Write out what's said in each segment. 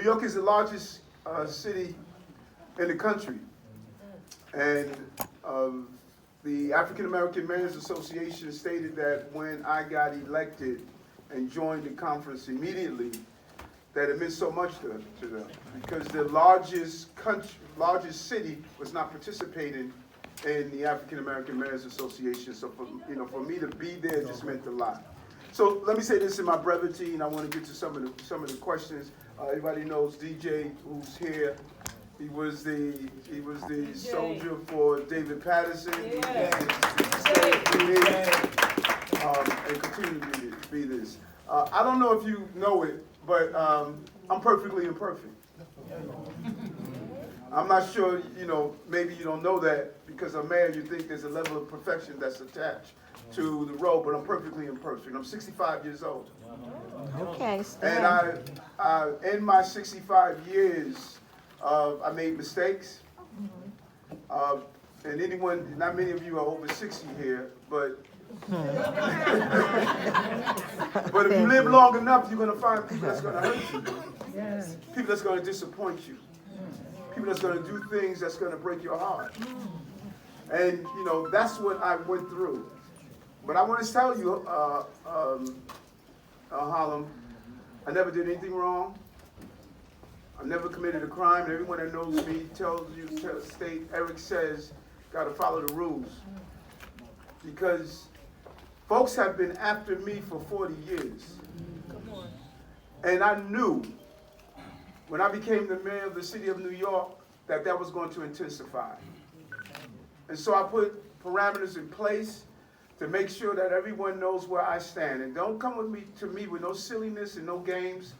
York is the largest city in the country, and the African American Mayors Association stated that when I got elected and joined the conference immediately, that it meant so much to them because the largest city was not participating in the African American Mayors Association. So for me to be there just meant a lot. So let me say this in my brevity, and I want to get to some of the questions. Everybody knows DJ, who's here. He was the soldier for David Patterson. And continue to be this. I don't know if you know it, but I'm perfectly imperfect. I'm not sure, maybe you don't know that because I'm married, you think there's a level of perfection that's attached to the role, but I'm perfectly imperfect. I'm 65 years old. Okay. And I in my 65 years, I made mistakes. And anyone, not many of you are over 60 here, but but if you live long enough, you're going to find people that's going to hurt you. Yes. People that's going to disappoint you. People that's going to do things that's going to break your heart. And, that's what I went through. But I want to tell you, Harlem, I never did anything wrong. I never committed a crime. And everyone that knows me state, Eric says, got to follow the rules. Because folks have been after me for 40 years. And I knew when I became the mayor of the city of New York that was going to intensify. And so I put parameters in place to make sure that everyone knows where I stand. And don't come to me with no silliness and no games,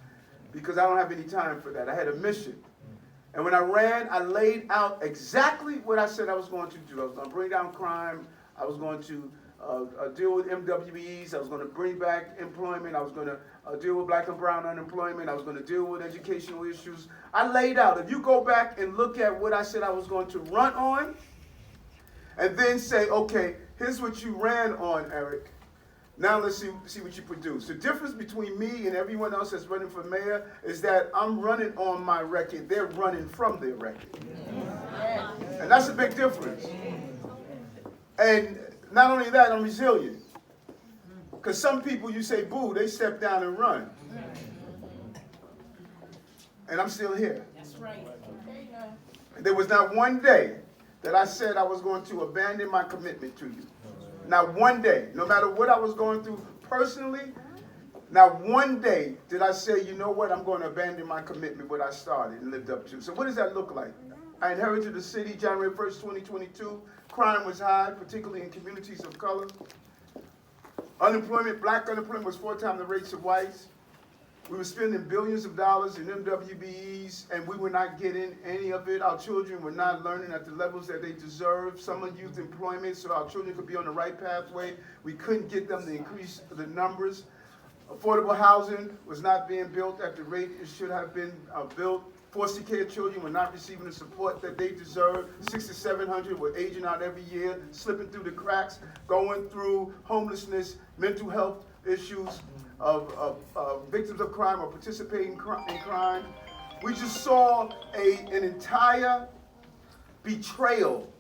because I don't have any time for that. I had a mission. And when I ran, I laid out exactly what I said I was going to do. I was going to bring down crime. I was going to deal with MWEs. I was going to bring back employment. I was going to deal with black and brown unemployment. I was going to deal with educational issues. I laid out. If you go back and look at what I said I was going to run on, and then say, okay, here's what you ran on, Eric. Now let's see what you produce. The difference between me and everyone else that's running for mayor is that I'm running on my record. They're running from their record. And that's a big difference. And not only that, I'm resilient. Because some people, you say boo, they step down and run. And I'm still here. That's right. There was not one day that I said I was going to abandon my commitment to you. Not one day. No matter what I was going through personally, not one day did I say, you know what, I'm going to abandon my commitment, what I started and lived up to. So what does that look like? I inherited the city January 1st, 2022. Crime was high, particularly in communities of color. Unemployment, black unemployment was 4 times the rates of whites. We were spending billions of dollars in MWBEs, and we were not getting any of it. Our children were not learning at the levels that they deserve. Some of youth employment, so our children could be on the right pathway. We couldn't get them to increase the numbers. Affordable housing was not being built at the rate it should have been built. Foster care children were not receiving the support that they deserve. 600 to 700 were aging out every year, slipping through the cracks, going through homelessness, mental health issues, of victims of crime or participating in crime. We just saw an entire betrayal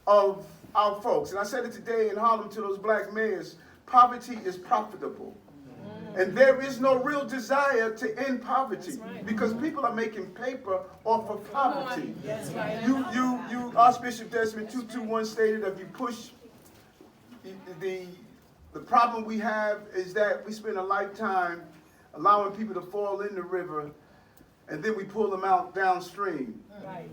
of our folks. And I said it today in Harlem to those black mayors, poverty is profitable. And there is no real desire to end poverty because people are making paper off of poverty. You Archbishop Desmond 221 stated if you push the problem we have is that we spend a lifetime allowing people to fall in the river and then we pull them out downstream. Right.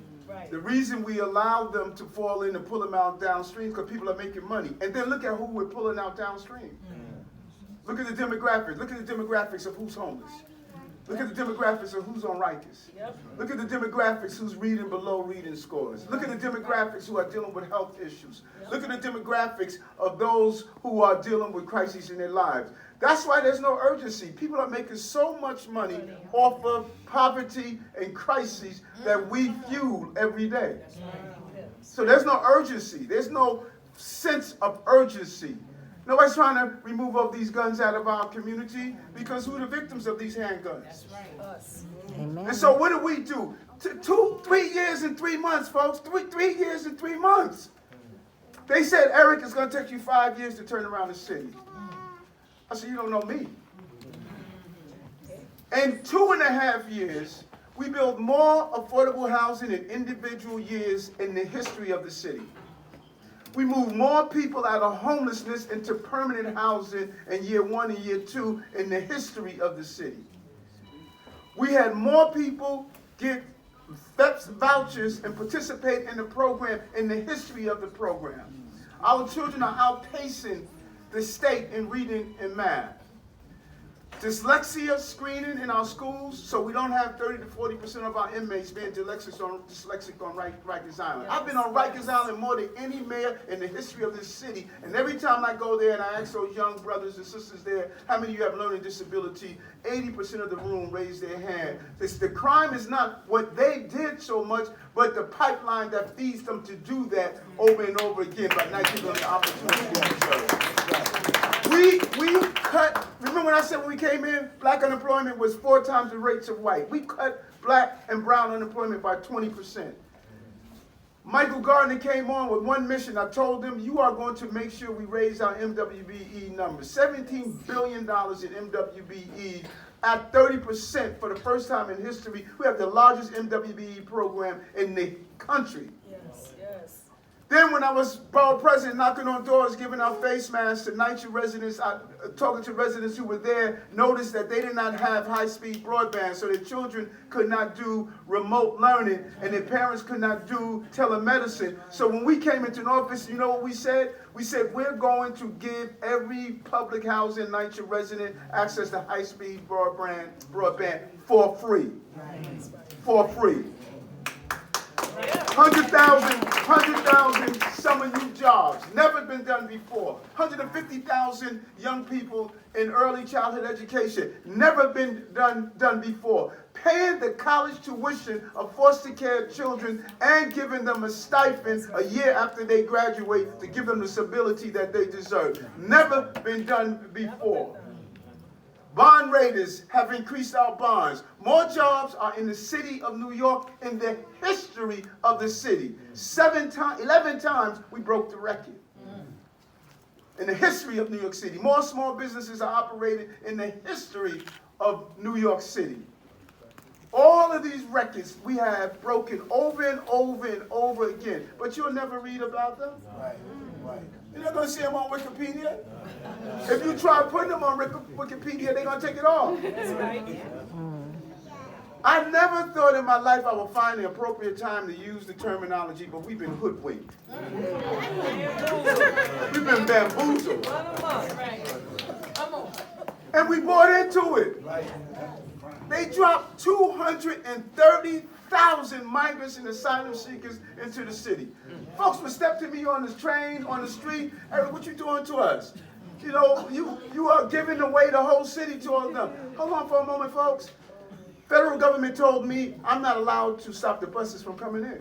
The reason we allow them to fall in and pull them out downstream is because people are making money. And then look at who we're pulling out downstream. Look at the demographics. Look at the demographics of who's homeless. Look at the demographics of who's on Rikers. Look at the demographics who's reading below reading scores. Look at the demographics who are dealing with health issues. Look at the demographics of those who are dealing with crises in their lives. That's why there's no urgency. People are making so much money off of poverty and crises that we fuel every day. So there's no urgency. There's no sense of urgency. Nobody's trying to remove all these guns out of our community, because who are the victims of these handguns? That's right. Us. Amen. And so what do we do? 3 years and 3 months, folks. 3 years and 3 months. They said, Eric, it's going to take you 5 years to turn around the city. I said, you don't know me. In 2.5 years, we built more affordable housing in individual years in the history of the city. We moved more people out of homelessness into permanent housing in year 1 and year 2 in the history of the city. We had more people get FEPS vouchers and participate in the program in the history of the program. Our children are outpacing the state in reading and math. Dyslexia screening in our schools, so we don't have 30 to 40% of our inmates being dyslexic on Rikers Island. I've been on Rikers Island more than any mayor in the history of this city, and every time I go there and I ask those young brothers and sisters there, how many of you have learning disability, 80% of the room raise their hand. The crime is not what they did so much, but the pipeline that feeds them to do that over and over again by not giving them the opportunity to deserve. We cut, remember when I said when we came in, black unemployment was 4 times the rates of white. We cut black and brown unemployment by 20%. Michael Gardner came on with one mission. I told him, you are going to make sure we raise our MWBE numbers. $17 billion in MWBE at 30% for the first time in history. We have the largest MWBE program in the country. Yes, yes. Then when I was borough president, knocking on doors, giving out face masks to NYCHA residents, talking to residents who were there, noticed that they did not have high-speed broadband, so their children could not do remote learning, and their parents could not do telemedicine. So when we came into an office, you know what we said? We said, we're going to give every public housing NYCHA resident access to high-speed broadband for free. For free. 100,000 summer youth jobs, never been done before. 150,000 young people in early childhood education, never been done before. Paying the college tuition of foster care children and giving them a stipend a year after they graduate to give them the stability that they deserve. Never been done before. Bond raters have increased our bonds. More jobs are in the city of New York in the history of the city. 11 times we broke the record. In the history of New York City. More small businesses are operated in the history of New York City. All of these records we have broken over and over and over again. But you'll never read about them. Right, right. You're not going to see them on Wikipedia. If you try putting them on Wikipedia, they're going to take it off. That's right. I never thought in my life I would find the appropriate time to use the terminology, but we've been hoodwinked. We've been bamboozled. And we bought into it. They dropped 230,000 migrants and asylum seekers into the city. Folks would step to me on the train, on the street, Eric, what you doing to us? You know, you are giving away the whole city to all of them. Hold on for a moment, folks. Federal government told me I'm not allowed to stop the buses from coming in.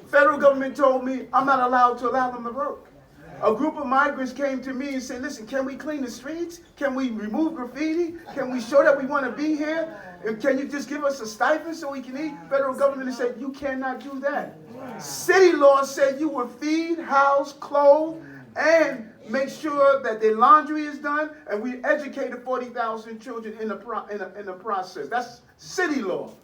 Federal government told me I'm not allowed to allow them to work. A group of migrants came to me and said, listen, can we clean the streets? Can we remove graffiti? Can we show that we want to be here? And can you just give us a stipend so we can eat? Federal government said, you cannot do that. City law said you will feed, house, clothe, and make sure that their laundry is done, and we educated 40,000 children in the process. That's city law.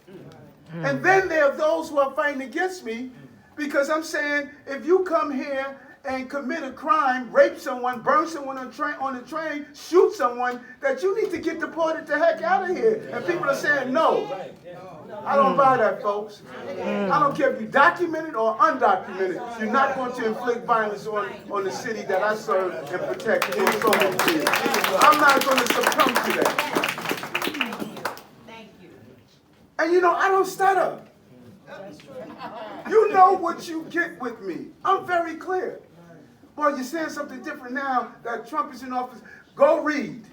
And then there are those who are fighting against me because I'm saying, if you come here and commit a crime, rape someone, burn someone on the train, shoot someone, that you need to get deported the heck out of here. And people are saying, no. I don't buy that, folks. I don't care if you're documented or undocumented. You're not going to inflict violence on the city that I serve and protect for so many years. I'm not going to succumb to that. Thank you. And you know, I don't stutter. You know what you get with me. I'm very clear. Boy, you're saying something different now that Trump is in office. Go read.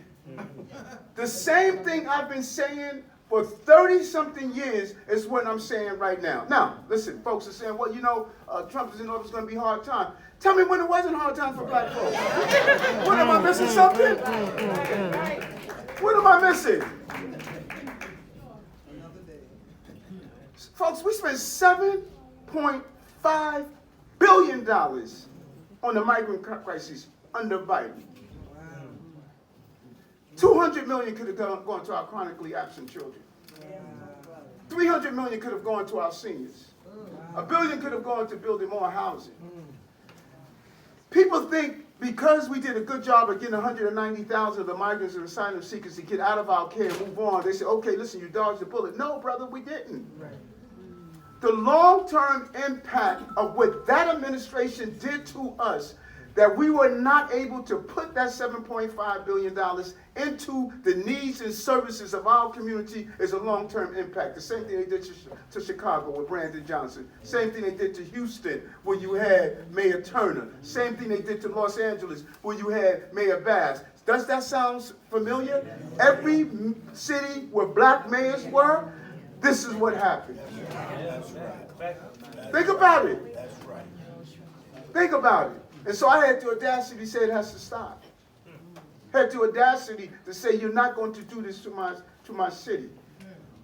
The same thing I've been saying for 30-something years is what I'm saying right now. Now, listen, folks are saying, well, you know, Trump is in office, it's going to be a hard time. Tell me when it wasn't a hard time for black folks. When am I missing something? What am I missing? Folks, we spent $7.5 billion on the migrant crisis under Biden. 200 million could have gone to our chronically absent children. 300 million could have gone to our seniors. $1 billion could have gone to building more housing. People think because we did a good job of getting 190,000 of the migrants and asylum seekers to get out of our care and move on, they say, okay, listen, you dodged the bullet. No, brother, we didn't. The long-term impact of what that administration did to us, that we were not able to put that $7.5 billion into the needs and services of our community, is a long-term impact. The same thing they did to Chicago with Brandon Johnson. Same thing they did to Houston when you had Mayor Turner. Same thing they did to Los Angeles when you had Mayor Bass. Does that sound familiar? Every city where black mayors were, this is what happened. Think about it. Think about it. And so I had the audacity to say it has to stop. Had the audacity to say you're not going to do this to my city.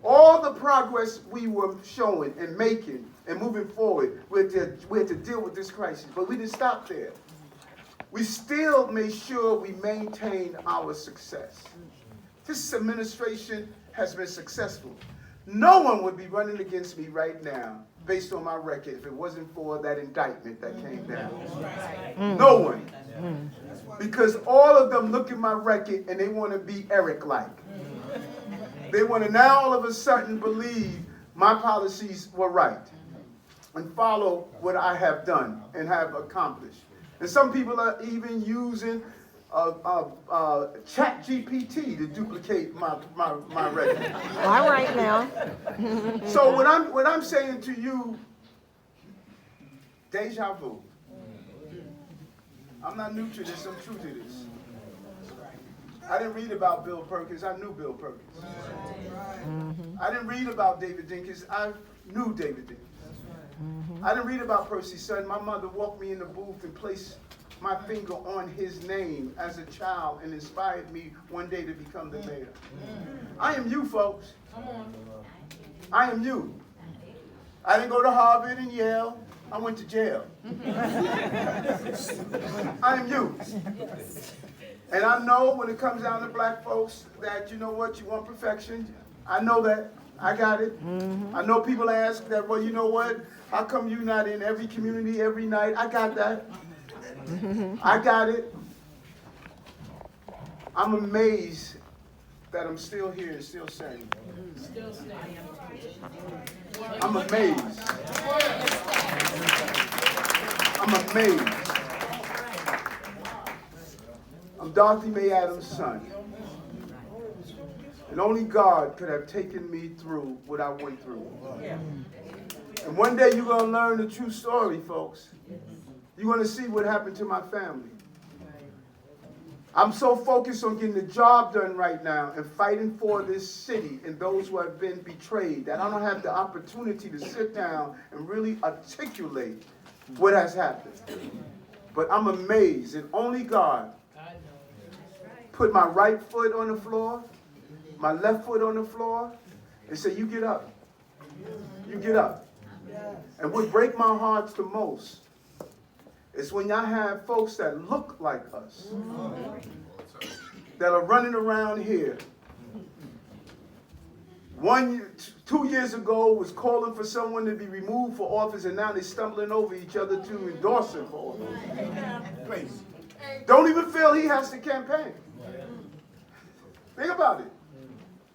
All the progress we were showing and making and moving forward, we had to deal with this crisis. But we didn't stop there. We still made sure we maintained our success. This administration has been successful. No one would be running against me right now based on my record if it wasn't for that indictment that came down. No one. Because all of them look at my record and they want to be Eric-like. They want to now all of a sudden believe my policies were right and follow what I have done and have accomplished. And some people are even using ChatGPT to duplicate my record. All right now. So what I'm saying to you, deja vu. I'm not new to this, I'm true to this. I didn't read about Bill Perkins, I knew Bill Perkins. I didn't read about David Dinkins, I knew David Dinkins. I didn't read about Percy Sutton. My mother walked me in the booth and placed my finger on his name as a child and inspired me one day to become the mayor. I am you, folks. I am you. I didn't go to Harvard and Yale. I went to jail. I am you. And I know when it comes down to black folks that, you know what, you want perfection. I know that. I got it. I know people ask that, well, you know what, how come you not in every community every night? I got that. I got it. I'm amazed that I'm still here and still saying. I'm amazed. I'm amazed. I'm Dorothy Mae Adams' son. And only God could have taken me through what I went through. And one day you're going to learn the true story, folks. You're going to see what happened to my family. I'm so focused on getting the job done right now and fighting for this city and those who have been betrayed that I don't have the opportunity to sit down and really articulate what has happened. But I'm amazed that only God put my right foot on the floor, my left foot on the floor, and said, you get up. You get up. And what breaks my heart the most is when y'all have folks that look like us, that are running around here. 2 years ago was calling for someone to be removed for office, and now they're stumbling over each other to endorse him for office. Don't even feel he has to campaign. Think about it.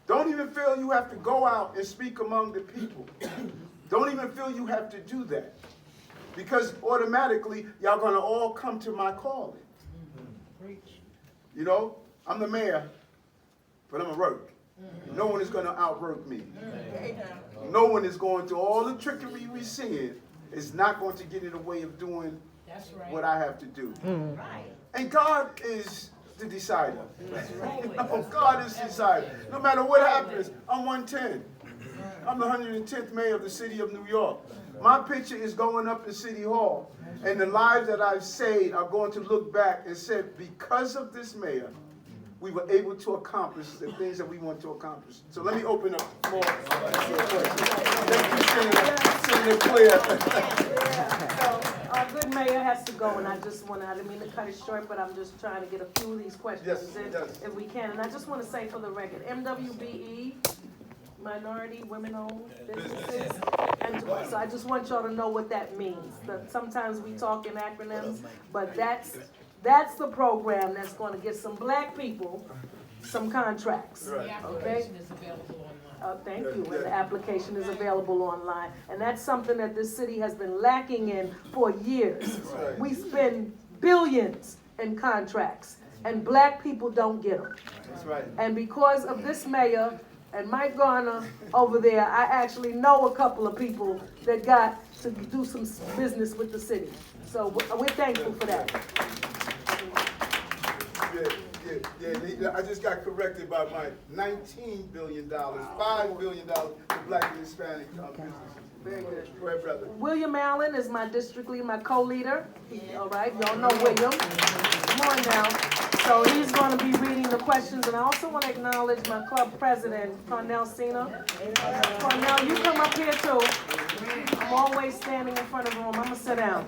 Don't even feel you have to go out and speak among the people. Don't even feel you have to do that. Because automatically, y'all going to all come to my calling. You know, I'm the mayor, but I'm a work. No one is going to outwork me. No one is going to, all the trickery we see is not going to get in the way of doing what I have to do. And God is the decider. God is the decider. No matter what happens, I'm 110. I'm the 110th mayor of the city of New York. My picture is going up in City Hall. And the lives that I've saved are going to look back and say, because of this mayor, we were able to accomplish the things that we want to accomplish. So let me open up more questions. Thank you, Senator Claire. So our good mayor has to go, and I just want to, I didn't mean to cut it short, but I'm just trying to get a few of these questions in, if we can. And I just want to say for the record, MWBE, minority, women-owned businesses. And so I just want y'all to know what that means. That sometimes we talk in acronyms, but that's the program that's going to get some black people some contracts. Right. The application is available online. Thank you, and the application is available online. And that's something that this city has been lacking in for years. Right. We spend billions in contracts, and black people don't get them. That's right. And because of this mayor and Mike Garner over there, I actually know a couple of people that got to do some business with the city. So we're thankful for that. Yeah. I just got corrected by Mike. $19 billion, $5 billion for black and Hispanic businesses. Very good. Go ahead, brother. William Allen is my district leader, my co-leader. All right, y'all know William. Come on now. So he's going to be reading the questions, and I also want to acknowledge my club president, Cornell Cena. Cornell, you come up here too. I'm always standing in front of the room. I'm going to sit down.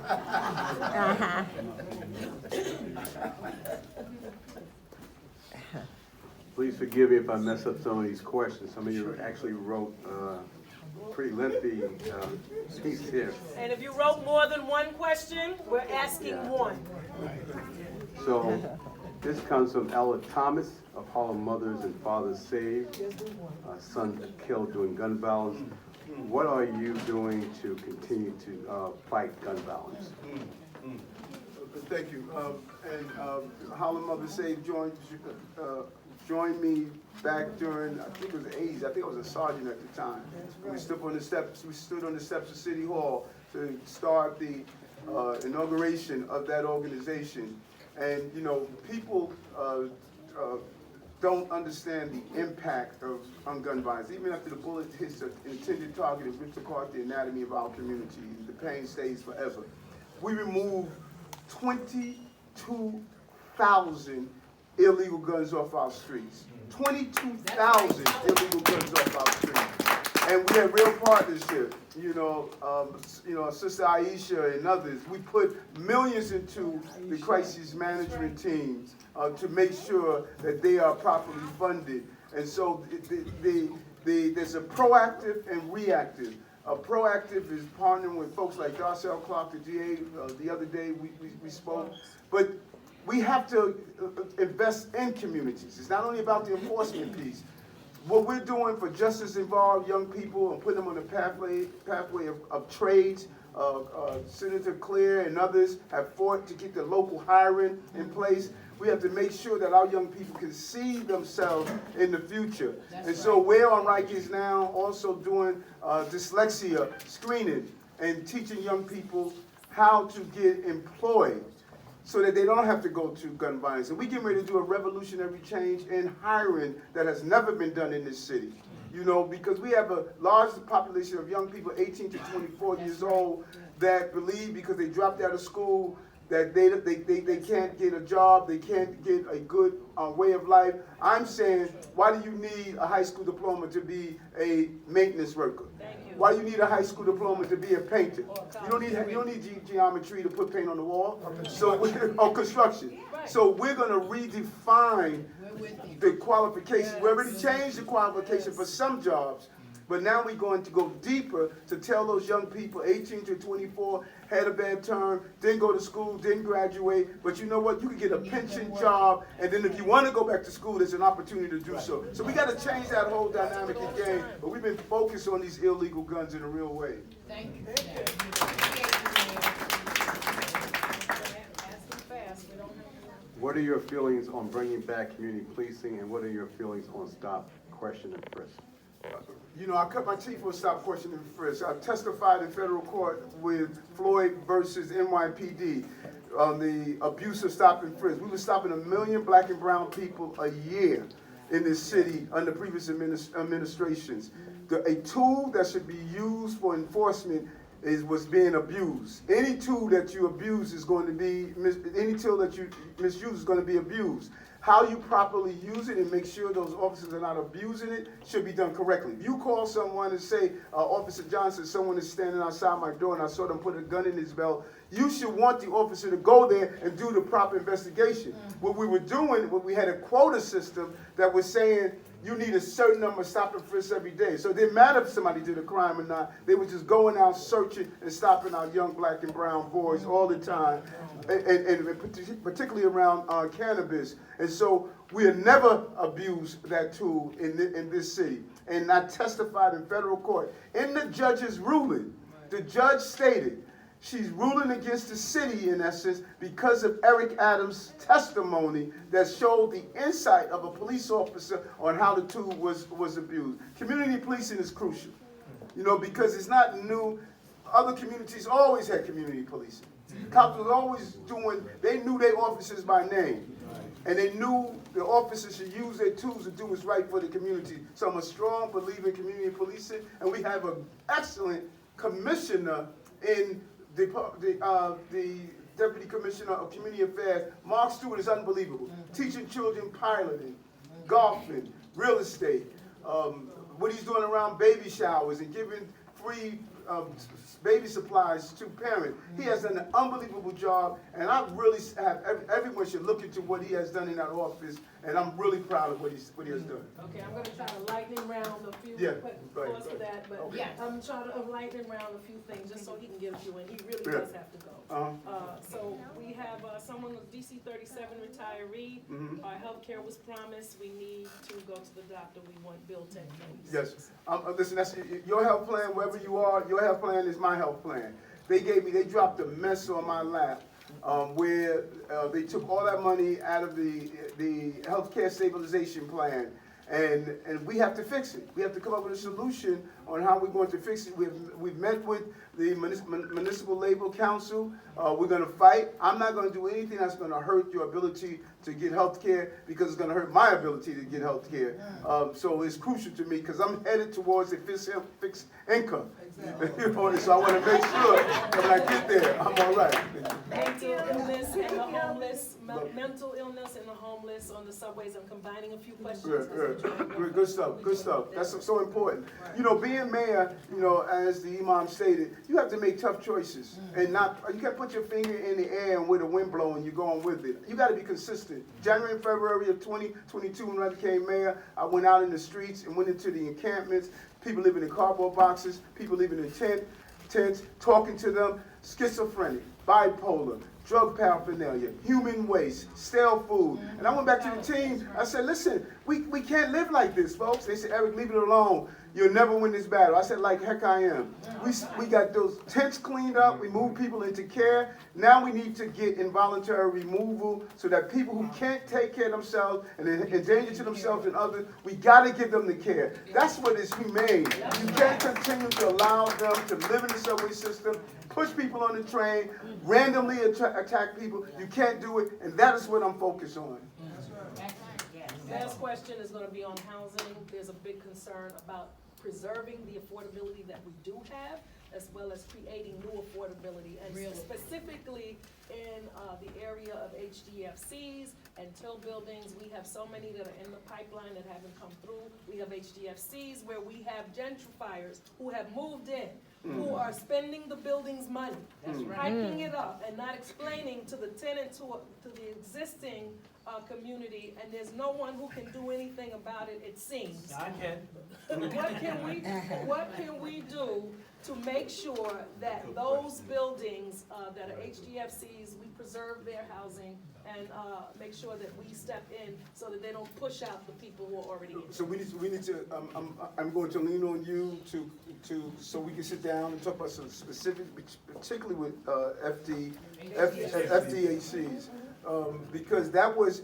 Please forgive me if I mess up some of these questions. Some of you actually wrote pretty lengthy piece here. And if you wrote more than one question, we're asking one. So this comes from Ella Thomas of Harlem Mothers and Fathers Saved, sons killed during gun violence. What are you doing to continue to fight gun violence? Thank you. Harlem Mothers Saved joined me back during, I think it was the 80s. I think I was a sergeant at the time. We stood on the steps of City Hall to start the inauguration of that organization. And you know, people don't understand the impact on gun violence. Even after the bullet hits the intended target and rips apart the anatomy of our community, the pain stays forever. We removed 22,000 illegal guns off our streets. 22,000 illegal guns off our streets. And we had real partnership. Sister Aisha and others. We put millions into the crisis management teams to make sure that they are properly funded. And so there's a proactive and reactive. Proactive is partnering with folks like Darcel Clark, the GA. The other day we spoke. But we have to invest in communities. It's not only about the enforcement piece. What we're doing for justice-involved young people and putting them on the pathway of trades, Senator Claire and others have fought to get the local hiring in place. We have to make sure that our young people can see themselves in the future. So we're on Rikers now also doing dyslexia screening and teaching young people how to get employed so that they don't have to go to gun violence. And we get ready to do a revolutionary change in hiring that has never been done in this city. Because we have a large population of young people, 18 to 24 years old, that believe because they dropped out of school that they can't get a job, they can't get a good way of life. I'm saying, why do you need a high school diploma to be a maintenance worker? Why do you need a high school diploma to be a painter? You don't need geometry to put paint on the wall, or construction. So we're going to redefine the qualifications. We already changed the qualification for some jobs, but now we're going to go deeper to tell those young people, 18 to 24, had a bad term, didn't go to school, didn't graduate, but you know what? You can get a pension job, and then if you want to go back to school, there's an opportunity to do so. So we got to change that whole dynamic again, but we've been focused on these illegal guns in a real way. Thank you. What are your feelings on bringing back community policing, and what are your feelings on stop, question, and frisk? I cut my teeth on stop, question, and frisk. I testified in federal court with Floyd versus NYPD on the abuse of stop and frisk. We were stopping 1 million black and brown people a year. in this city under previous administrations. A tool that should be used for enforcement was being abused. Any tool that you abuse is going to be, any tool that you misuse is going to be abused. How you properly use it and make sure those officers are not abusing it should be done correctly. If you call someone and say, Officer Johnson, someone is standing outside my door and I saw them put a gun in his belt, you should want the officer to go there and do the proper investigation. What we were doing, we had a quota system that was saying you need a certain number of stop and frisk every day. So it didn't matter if somebody did a crime or not. They were just going out searching and stopping our young black and brown boys all the time, and particularly around cannabis. And so we have never abused that tool in this city. And I testified in federal court. In the judge's ruling, the judge stated, she's ruling against the city, in essence, because of Eric Adams' testimony that showed the insight of a police officer on how the tool was abused. Community policing is crucial, because it's not new. Other communities always had community policing. Cops was always they knew their officers by name. And they knew the officers should use their tools to do what's right for the community. So I'm a strong believer in community policing, and we have an excellent commissioner in the Deputy Commissioner of Community Affairs. Mark Stewart is unbelievable. Teaching children piloting, golfing, real estate, what he's doing around baby showers and giving free baby supplies to parents. He has done an unbelievable job, and I really have, everyone should look into what he has done in that office, and I'm really proud of what he has done. Okay, I'm gonna try to lightning round a few, pause for that, but I'm trying to lightning round a few things, just so he can get a few in. He really does have to go. So we have someone with DC 37 retiree. Our health care was promised. We need to go to the doctor. We want Bill 10 case. Yes. Listen, that's your health plan, wherever you are, your health plan is my health plan. They dropped a mess on my lap where they took all that money out of the health care stabilization plan. And we have to fix it. We have to come up with a solution on how we're going to fix it. We've met with the Municipal Labor Council. We're going to fight. I'm not going to do anything that's going to hurt your ability to get health care, because it's going to hurt my ability to get health care. So it's crucial to me, because I'm headed towards a fixed income. Exactly. So I want to make sure that when I get there, I'm all right. Mental illness and the homeless, mental illness and the homeless on the subways. I'm combining a few questions. Good stuff, good stuff. That's so important. Being mayor, as the imam stated, you have to make tough choices. And you can't put your finger in the air and with the wind blowing, you're going with it. You got to be consistent. January and February of 2022, when I became mayor, I went out in the streets and went into the encampments. People living in cardboard boxes, people living in tents, talking to them, schizophrenic, bipolar, drug paraphernalia, human waste, stale food. And I went back to the team. I said, listen, we can't live like this, folks. They said, Eric, leave it alone. You'll never win this battle. I said, like heck I am. We got those tents cleaned up. We moved people into care. Now we need to get involuntary removal so that people who can't take care of themselves and are in danger to themselves and others, we got to give them the care. That's what is humane. You can't continue to allow them to live in the subway system, push people on the train, randomly attack people. You can't do it, and that is what I'm focused on. Last question is going to be on housing. There's a big concern about preserving the affordability that we do have, as well as creating new affordability, and specifically in the area of HDFCs and TIL buildings. We have so many that are in the pipeline that haven't come through. We have HDFCs where we have gentrifiers who have moved in, who are spending the building's money, hiking it up, and not explaining to the tenant, to the existing community, and there's no one who can do anything about it, it seems. I can. What can we do to make sure that those buildings that are HDFCs, we preserve their housing and make sure that we step in so that they don't push out the people who are already in? So we need to. I'm going to lean on you so we can sit down and talk about some specific, particularly with FDHCs, because that was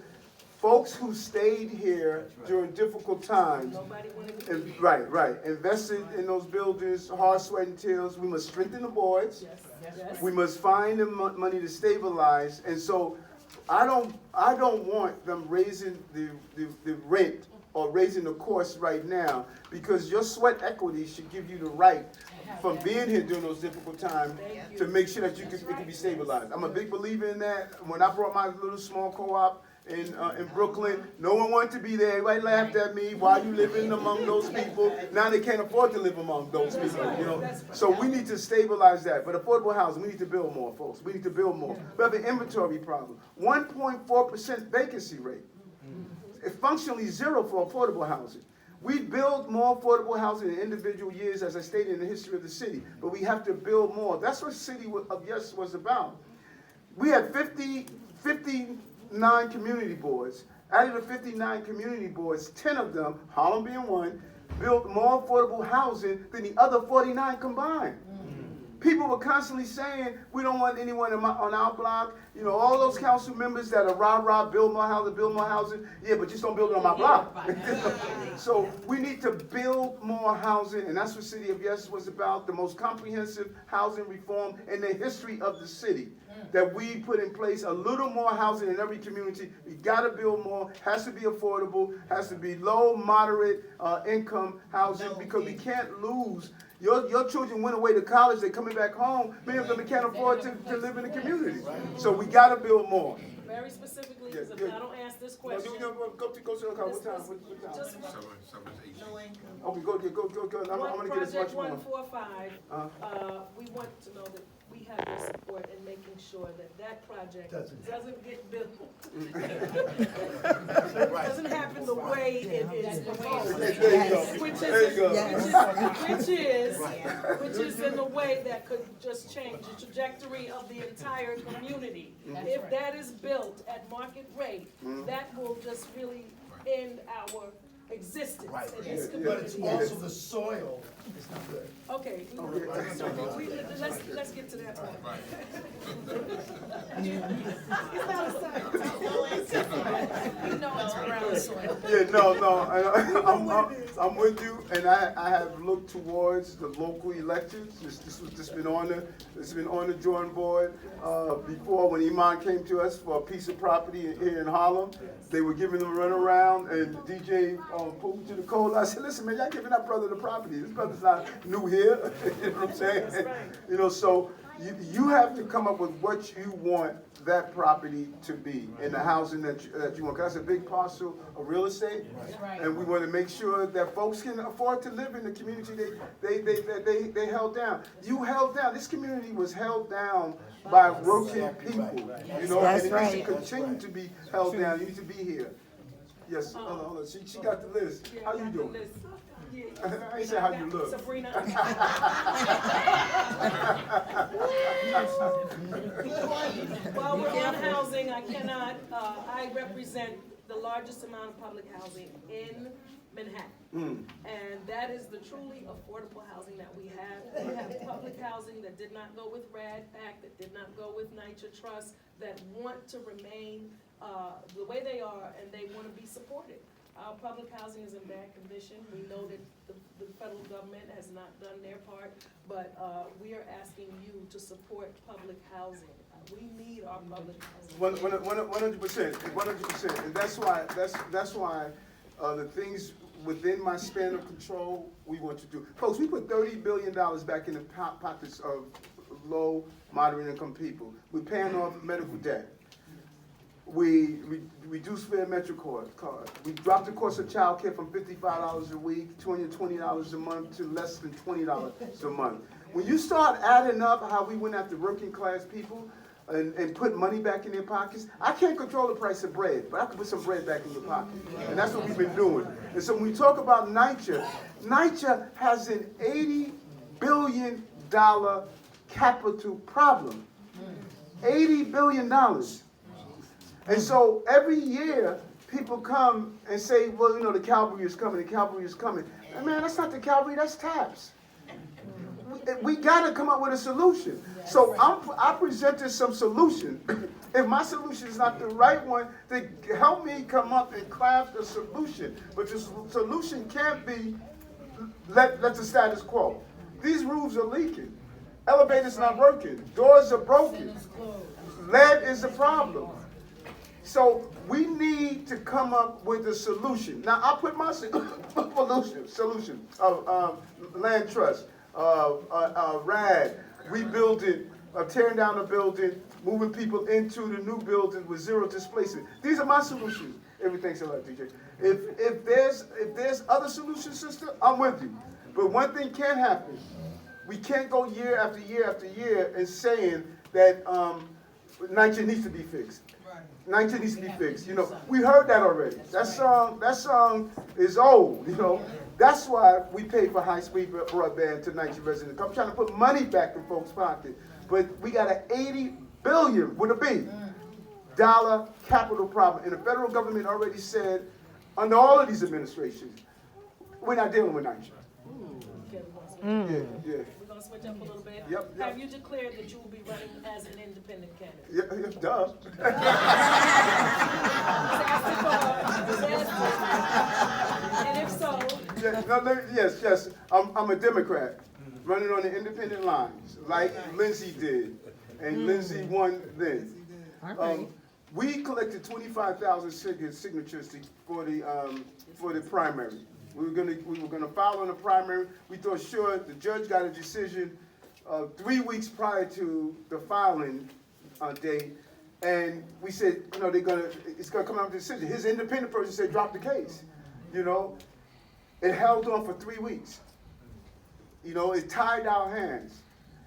folks who stayed here during difficult times. Nobody wanted to be here. Right. Invested in those buildings, hard sweat and tears. We must strengthen the boards. Yes. We must find the money to stabilize. And so I don't want them raising the rent or raising the cost right now, because your sweat equity should give you the right from being here during those difficult times to make sure that it can be stabilized. I'm a big believer in that. When I brought my little small co-op in Brooklyn, no one wanted to be there. Everybody laughed at me. Why are you living among those people? Now they can't afford to live among those people, you know. So we need to stabilize that. But affordable housing, we need to build more, folks. We need to build more. We have an inventory problem. 1.4% vacancy rate. It's functionally zero for affordable housing. We build more affordable housing in individual years, as I stated in the history of the city, but we have to build more. That's what City of Yes was about. We had 59 community boards. Out of the 59 community boards, 10 of them, Harlem being one, built more affordable housing than the other 49 combined. People were constantly saying, we don't want anyone on our block. You know, all those council members that are rah-rah, build more housing. Yeah, but just don't build it on my block. So we need to build more housing, and that's what City of Yes was about, the most comprehensive housing reform in the history of the city. That we put in place a little more housing in every community. We gotta build more, has to be affordable, has to be low, moderate income housing, because we can't lose. Your children went away to college, they're coming back home, many of them can't afford to live in the community. So we gotta build more. Very specifically, because if I don't ask this question. Go to the car, what time? Just Okay, go. I'm gonna get as much more. Project 145, we want to know that we have your support in making sure that project doesn't get built. Doesn't happen the way it is proposed. Which is in a way that could just change the trajectory of the entire community. If that is built at market rate, that will just really end our existence in this community. But it's also the soil is not good. Okay, let's get to that point. You know it's brown soil. Yeah, no, I'm with you, and I have looked towards the local elections. This has been on the drawing board before. When Iman came to us for a piece of property here in Harlem, they were giving them a runaround, and DJ pulled me to the cold. I said, listen, man, y'all giving that brother the property. This brother's not new here. You know what I'm saying? That's right. You know, so you have to come up with what you want that property to be in the housing that you want. Because that's a big parcel of real estate, Right. and we want to make sure that folks can afford to live in the community they held down. You held down. This community was held down by working people. You know, and it needs to continue to be held down. You need to be here. Yes, hold on. She got the list. How you doing? I ain't say how you look. Sabrina. While we're on housing, I represent the largest amount of public housing in Manhattan. And that is the truly affordable housing that we have. We have public housing that did not go with RAD Act, that did not go with NYCHA Trust, that want to remain the way they are, and they want to be supported. Our public housing is in bad condition. We know that the federal government has not done their part, but we are asking you to support public housing. We need our public housing. 100%, and that's why the things within my span of control we want to do. Folks, we put $30 billion back in the pockets of low, moderate income people. We're paying off medical debt. We reduced fare metro card. We dropped the cost of child care from $55 a week, $220 a month, to less than $20 a month. When you start adding up how we went after working class people and put money back in their pockets, I can't control the price of bread, but I can put some bread back in your pocket. And that's what we've been doing. And so when we talk about NYCHA has an $80 billion capital problem. $80 billion. And so every year, people come and say, well, you know, the cavalry is coming, And man, that's not the cavalry, that's TAPS. We got to come up with a solution. So I presented some solution. If my solution is not the right one, then help me come up and craft a solution. But the solution can't be let the status quo. These roofs are leaking. Elevators not working. Doors are broken. Lead is a problem. So we need to come up with a solution. Now, I'll put my solution of land trust, RAD, rebuilding, tearing down a building, moving people into the new building with zero displacement. These are my solutions. Everything's a lot, DJ. If there's other solutions, sister, I'm with you. But one thing can happen. We can't go year after year after year and saying that 19 needs to be fixed. 19 needs to be fixed. You know, we heard that already. That song is old, you know. That's why we pay for high-speed broadband to 19 residents. I'm trying to put money back in folks' pockets. But we got an $80 billion, with a B, dollar capital problem. And the federal government already said, under all of these administrations, we're not dealing with 19. Yeah. We're gonna switch up a little bit. Yep. Have you declared that you will be running as an independent candidate? Yeah, duh. And if so, Yes. I'm a Democrat, running on the independent lines, like Lindsay did, and Lindsay won then. We collected 25,000 signatures for the primary. We were gonna file on the primary. We thought sure the judge got a decision 3 weeks prior to the filing date, and we said, you know, it's gonna come out with a decision. His independent person said drop the case. You know, it held on for 3 weeks. You know, it tied our hands.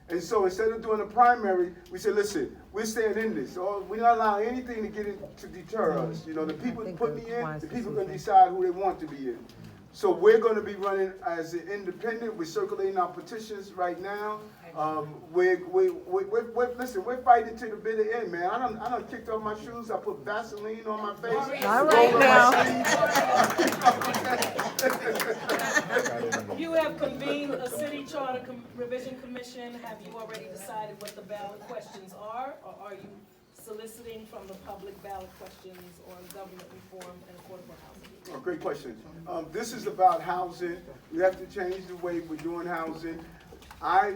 And so instead of doing a primary, we said, listen, we're staying in this. We're not allowing anything to get in to deter us. You know, the people put me in, the people are going to decide who they want to be in. So we're going to be running as an independent. We're circulating our petitions right now. Listen, we're fighting to the bitter end, man. I done kicked off my shoes. I put Vaseline on my face. All right now. you have convened a city charter revision commission. Have you already decided what the ballot questions are, or are you soliciting from the public ballot questions on government reform and affordable housing? Oh, great question. This is about housing. We have to change the way we're doing housing. I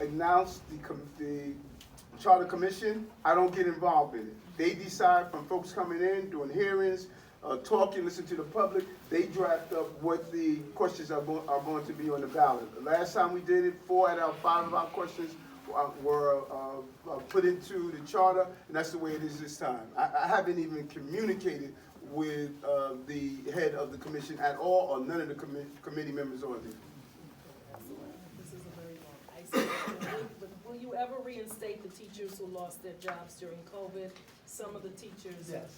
announced the Charter Commission. I don't get involved in it. They decide from folks coming in, doing hearings, talking, listening to the public. They draft up what the questions are going to be on the ballot. The last time we did it, 4 out of 5 of our questions were put into the charter, and that's the way it is this time. I haven't even communicated with the head of the commission at all, or none of the committee members on it. This is a very long ice. Will you ever reinstate the teachers who lost their jobs during COVID? Some of the teachers at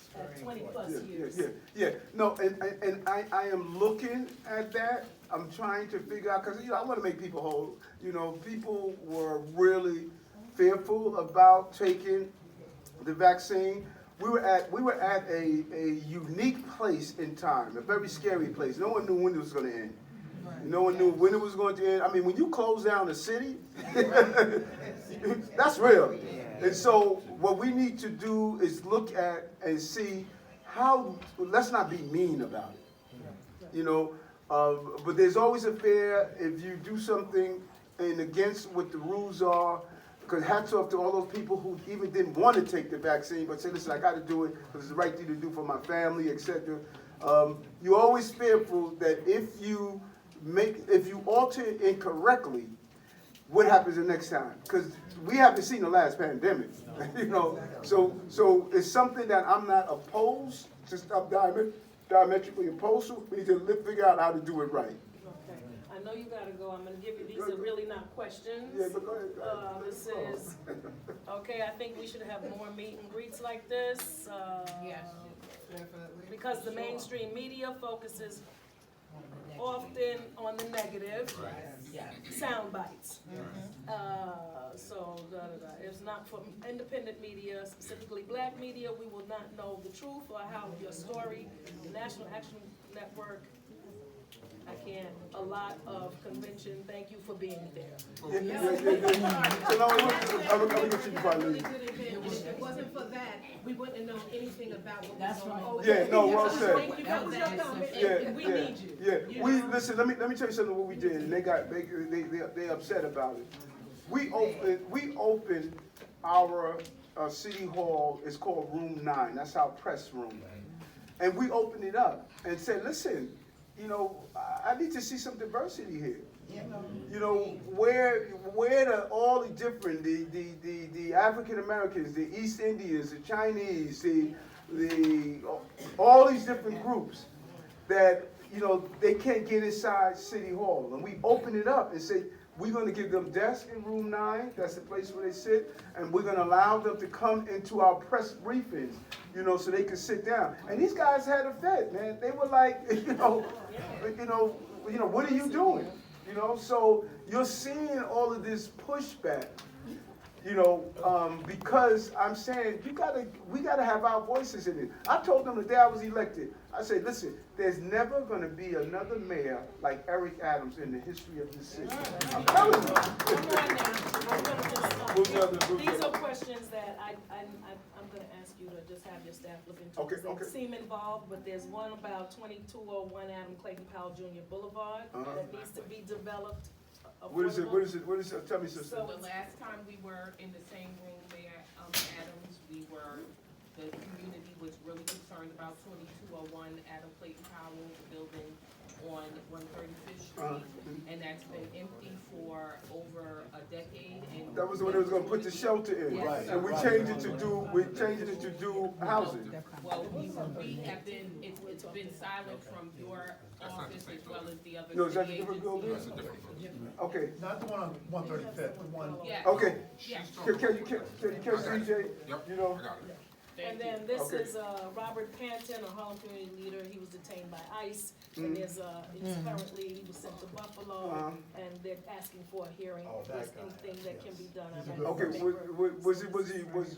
20+ years. Yeah. No, and I am looking at that. I'm trying to figure out, because, you know, I want to make people whole. You know, people were really fearful about taking the vaccine. We were at a unique place in time, a very scary place. No one knew when it was going to end. No one knew when it was going to end. I mean, when you close down a city, that's real. And so what we need to do is look at and see how, let's not be mean about it, you know. But there's always a fear if you do something and against what the rules are. Because hats off to all those people who even didn't want to take the vaccine, but said, listen, I got to do it because it's the right thing to do for my family, etc. You're always fearful that if you alter it incorrectly, what happens the next time? Because we haven't seen the last pandemic, you know. So it's something that I'm not opposed to, stop diametrically opposed to. We need to figure out how to do it right. Okay. I know you gotta go. I'm gonna give you, these are really not questions. Yeah, but go ahead. This is, okay, I think we should have more meet and greets like this. Yes, definitely. Because the mainstream media focuses often on the negative sound bites. It's not from independent media, specifically black media. We will not know the truth or how your story, the National Action Network, I can't, a lot of convention. Thank you for being there. So now I'm gonna get you finally. If it wasn't for that, we wouldn't have known anything about what was going on. Yeah, no, well said. Thank you for your comment. Yeah, We need you. Yeah, we listen. Let me tell you something. What we did, and they upset about it. We opened our City Hall is called Room 9. That's our press room. And we opened it up and said, listen, you know, I need to see some diversity here. You know, where all the different, the African Americans, the East Indians, the Chinese, all these different groups that, you know, they can't get inside City Hall. And we open it up and say, we're going to give them desks in Room 9, that's the place where they sit, and we're going to allow them to come into our press briefings, you know, so they can sit down. And these guys had a fit, man. They were like, what are you doing? You know, so you're seeing all of this pushback, you know, because I'm saying we gotta have our voices in it. I told them the day I was elected, I said, listen, there's never gonna be another mayor like Eric Adams in the history of this city. I'm telling you. These are questions that I'm gonna ask you to just have your staff look into. Okay, They seem involved, but there's one about 2201 Adam Clayton Powell Jr. Boulevard that needs to be developed. What is it? Tell me, sister. So the last time we were in the same room there, Adams, the community was really concerned about 2201 Adam Clayton Powell, the building on 135th Street. And that's been empty for over a decade. And that was when they was gonna put the shelter in, yes, and we changed it to do housing. Well, we have been, it's been silent from your office as well as the other No, is that a city different agencies. building? Okay. Not the one on 135th, the one. Yeah. Okay. Yeah. Can you catch CJ? You know. And then this is Robert Panton, a Harlem community leader. He was detained by ICE, and it's currently, he was sent to Buffalo, and they're asking for a hearing. Oh, If there's that guy. anything that can be done. Okay,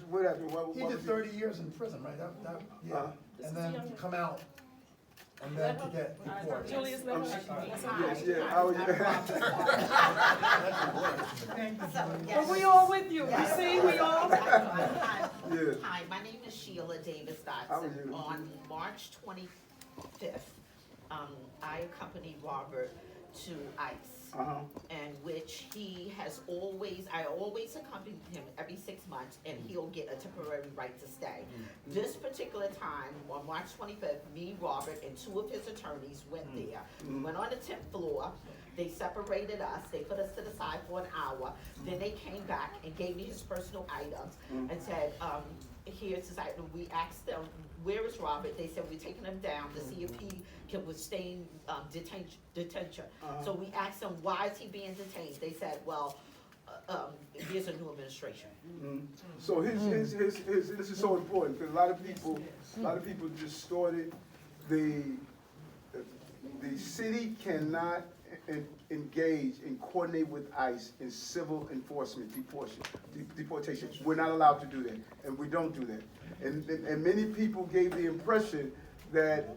what happened? He did 30 years in prison, right? Yeah. And then come out, and then to get deported. Julius, never. Yes, yeah. But we all with you. You see, we all. Yeah. Hi, my name is Sheila Davis How are Dodson. you? On March 25th, I accompanied Robert to ICE, in which I always accompany him every 6 months, and he'll get a temporary right to stay. This particular time, on March 25th, me, Robert, and two of his attorneys went there. We went on the 10th floor. They separated us. They put us to the side for an hour. Then they came back and gave me his personal items and said, here's his item. We asked them, where is Robert? They said, we're taking him down to see if he can withstand detention. So we asked them, why is he being detained? They said, well, there's a new administration. So this is so important, because a lot of people distorted the city cannot engage and coordinate with ICE in civil enforcement, deportation. We're not allowed to do that, and we don't do that. And many people gave the impression that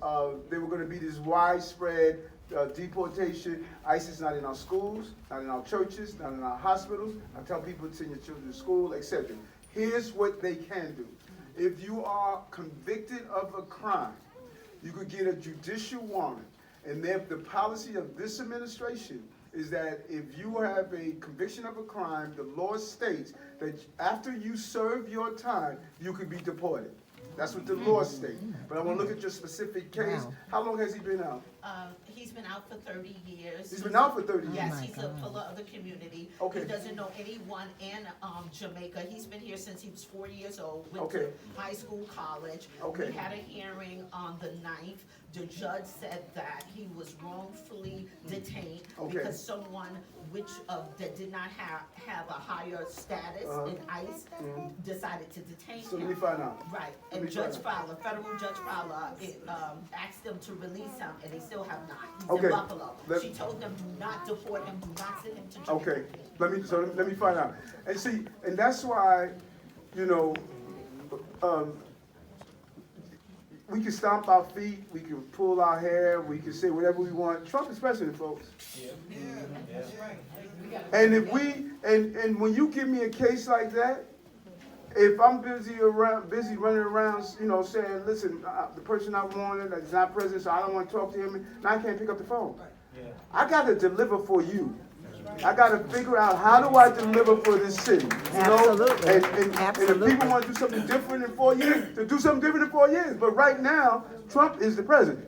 there were going to be this widespread deportation. ICE is not in our schools, not in our churches, not in our hospitals. I tell people to send your children to school, etc. Here's what they can do. If you are convicted of a crime, you could get a judicial warrant. And the policy of this administration is that if you have a conviction of a crime, the law states that after you serve your time, you could be deported. That's what the law states. But I want to look at your specific case. Wow. How long has he been out? He's been out for 30 years. He's been out for 30 years? Yes, he's a pillar of the community. Okay. He doesn't know anyone in Jamaica. He's been here since he was 4 years old, went Okay. to high school, college. Okay. We had a hearing on the 9th. The judge said that he was wrongfully detained Okay. because someone that did not have a higher status in ICE decided to detain So him. let me find out. Right, Let and me Judge find Fowler, federal Judge Fowler, asked them to release him, and they still have not. He's Okay. in Buffalo. Let- She told them, do not deport him, do not send him to Jamaica. Okay, let me find out. And see, and that's why, we can stomp our feet, we can pull our hair, we can say whatever we want. Trump is president, folks. And if and when you give me a case like that, if I'm busy running around, saying, listen, the person I wanted is not president, so I don't want to talk to him, now I can't pick up the phone. I got to deliver for you. I gotta figure out how do I deliver for this city, you know? Absolutely. And if people want to do something different in 4 years, to do something different in 4 years. But right now, Trump is the president.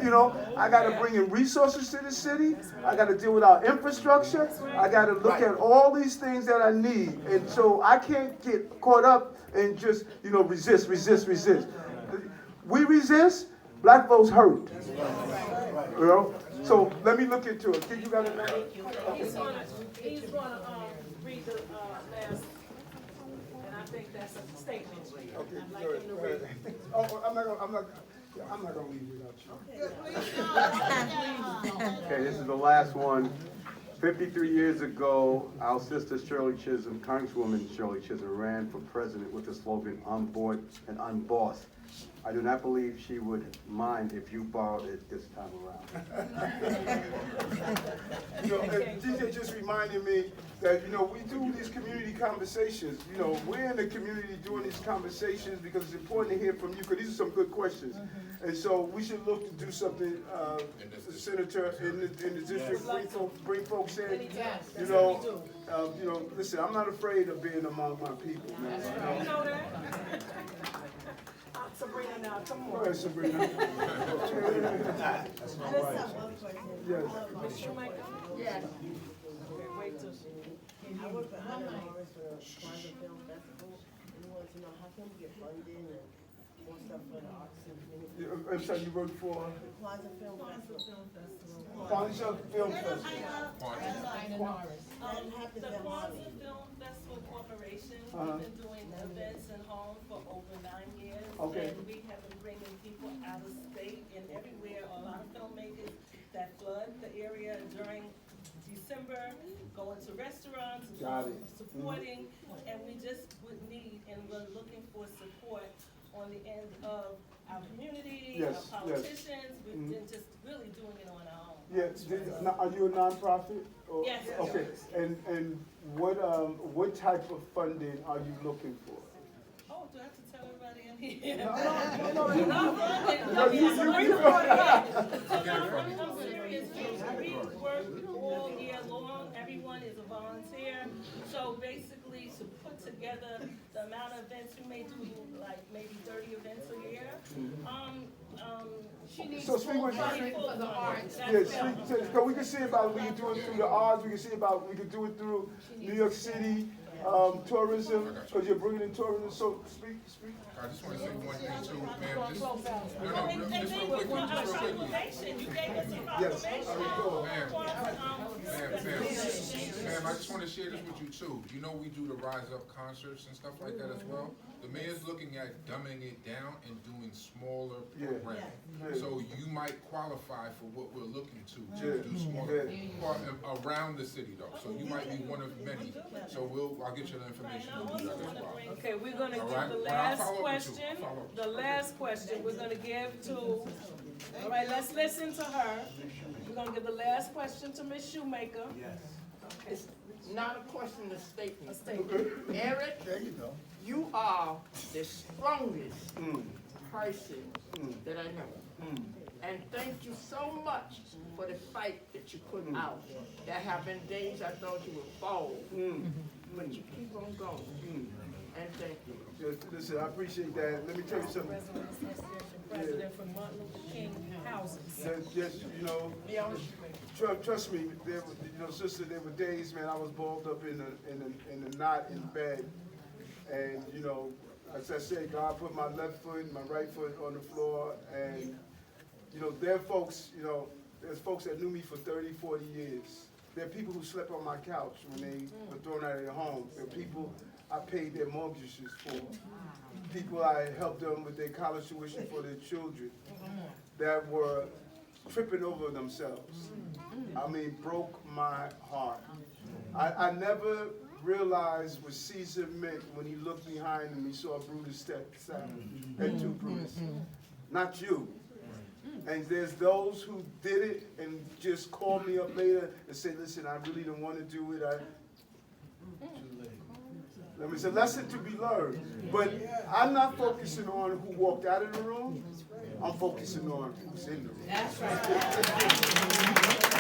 You know, I gotta bring in resources to the city. I gotta deal with our infrastructure. I gotta look at all these things that I need. And so I can't get caught up and just, you know, resist. We resist, black folks hurt. You know? So let me look into it. Kid, you got another? He's gonna read the, last, and I think that's a statement. Okay, I'd like him to go read. ahead. Oh, I'm not gonna leave without you. Okay, this is the last one. 53 years ago, our sister Shirley Chisholm, Congresswoman Shirley Chisholm, ran for president with the slogan, "On board and unbossed." I do not believe she would mind if you borrowed it this time around. You know, and DJ just reminded me that, you know, we do these community conversations. You know, we're in the community doing these conversations because it's important to hear from you, because these are some good questions. And so we should look to do something, Senator, in the district, bring folks in. You know, listen, I'm not afraid of being among my people, man. You know that? Sabrina now, come Go on. ahead, Sabrina. Yes. Ms. Shoemaker? Yes. Okay, wait till she. I work for HNN for the Kwanzaa Film Festival, and we wanted to know how can we get funding and more stuff for the arts and community. I'm sorry, you work for Kwanzaa Film Festival. Kwanzaa Film Festival. And half the The film Kwanzaa audience. Film Festival Corporation, Uh-huh. we've been doing events in home for over 9 years. Okay. And we have been bringing people out of state and everywhere, a lot of filmmakers that flood the area during December, going to restaurants, Got it. supporting, and we just would need, and we're looking for support on the end of our community, our Yes, yes. politicians. We've Mhm. been just really doing it on our own. Yeah, are you a nonprofit? Or- Yes. Okay, and what type of funding are you looking for? Oh, do I have to tell everybody in here? No, I'm serious, we work all year long, everyone is a volunteer. So basically, to put together the amount of events, we may do like maybe 30 events a year. She needs So speak with- for the arts. Yes, so we can see about, we can do it through the arts, we can see about, we can do it through New York City, tourism, because you're bringing in tourism, so speak. I just want to say one thing too, ma'am, just, And just then real with quickly, our just real quickly. proclamation, you gave us a Yes, Ma'am, I just want to share this with you too. You know, we do the Rise Up concerts and stuff like that as well. The mayor's looking at dumbing it down and doing smaller programming. Yeah. So you might qualify for what we're looking to Yeah. do smaller, Yeah. around the city though. So you might be one of many. So I'll get you the information on that as well. Okay, we're gonna give All right, the but I'll last follow up with you. question, I'll follow up. the last question we're gonna give to, all right, let's listen to her. We're gonna give the last question to Ms. Shoemaker. It's not a question, a statement. A statement. Eric, There you go. you are the strongest Mm. person that I know. And thank you so much for the fight that you put out. There have been days I thought you would fall, but you keep on going. And thank you. Just, listen, I appreciate that. Let me tell you something. President Association President for Martin Luther King Houses. Just, you know, trust me, sister, there were days, man, I was balled up in a knot in bed. And, you know, as I said, God put my left foot and my right foot on the floor. And, you know, there are folks, you know, there's folks that knew me for 30, 40 years. There are people who slept on my couch when they were thrown out of their homes. There are people I paid their mortgages for. People I helped them with their college tuition for their children that were tripping over themselves. I mean, broke my heart. I never realized what Caesar meant when he looked behind him, he saw Brutus step aside and two Brutus. Not you. And there's those who did it and just called me up later and said, listen, I really don't want to do it. I mean, it's a lesson to be learned. But I'm not focusing on who walked out of the room. I'm focusing on who's in the room. That's right.